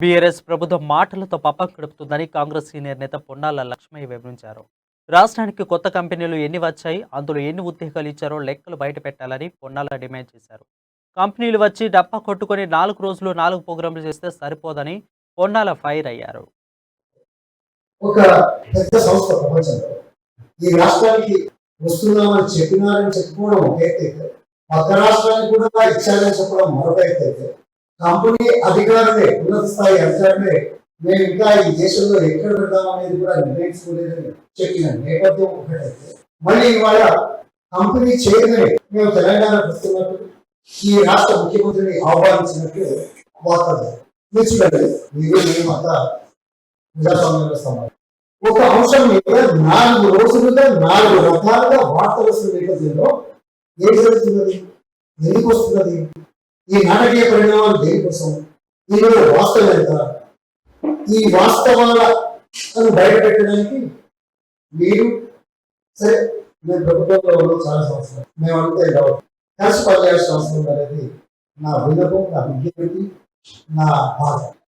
BRS ప్రభుత్వం మాటలతో పప్పం గడుపుతుందని Congress senior నేత పొన్నాల లక్ష్మయ్య వివరించారు. రాష్ట్రానికి కొత్త కంపెనీలు ఎన్ని వచ్చాయి, అందులో ఎన్ని ఉద్యోగాలు ఇచ్చారో లెక్కలు బయట పెట్టాలని పొన్నాల డిమాండ్ చేశారు. కంపెనీలు వచ్చి డప్పా కొట్టుకొని 4 రోజులు 4 ప్రోగ్రాంలు చేస్తే సరిపోదని పొన్నాల ఫైర్ అయ్యారు. ఒక పెద్ద సంస్థ ప్రపంచంలో ఈ రాష్ట్రానికి వస్తున్నామని చెప్పినారని చెప్పుకోవడం ఒక ఎత్తైతే, పక్క రాష్ట్రానికి కూడా ఇచ్చారని చెప్పడం మరొక ఎత్తైతే, కంపెనీ అధికారులే ఉన్నత స్థాయి అధికారులే మేము ఇంకా ఈ దేశంలో ఎక్కడ పెడదాం అనేది కూడా నిర్ణయించుకోలేదని చెప్పిన నేపథ్యం ఒకటైతే, మళ్ళీ ఇవాళ కంపెనీ చేయగానే మేము తెలంగాణకు వస్తున్నట్టు ఈ రాష్ట్ర ముఖ్యమంత్రిని ఆహ్వానించినట్టు వార్తలు మీరు చూడండి. మీరు మేము అంతా ప్రజాస్వామ్యంలో సమానం. ఒక అంశం మీద 4 రోజులుగా 4 రకాలుగా వార్తలు వస్తున్న నేపథ్యంలో ఏం జరుగుతున్నది, ఎందుకు వస్తున్నది, ఈ నాటకీయ పరిణామాలు దేనికోసం, దీనిలో వాస్తవం ఎంత, ఈ వాస్తవాలను బయట పెట్టడానికి మీరు సరే మేము ప్రభుత్వంలో ఉన్నాం చాలా సంవత్సరాలు, మేము అంతే కాబట్టి కలిసి పనిచేయాల్సిన అవసరం అనేది నా విన్నపం, నా విజ్ఞప్తి, నా బాధ.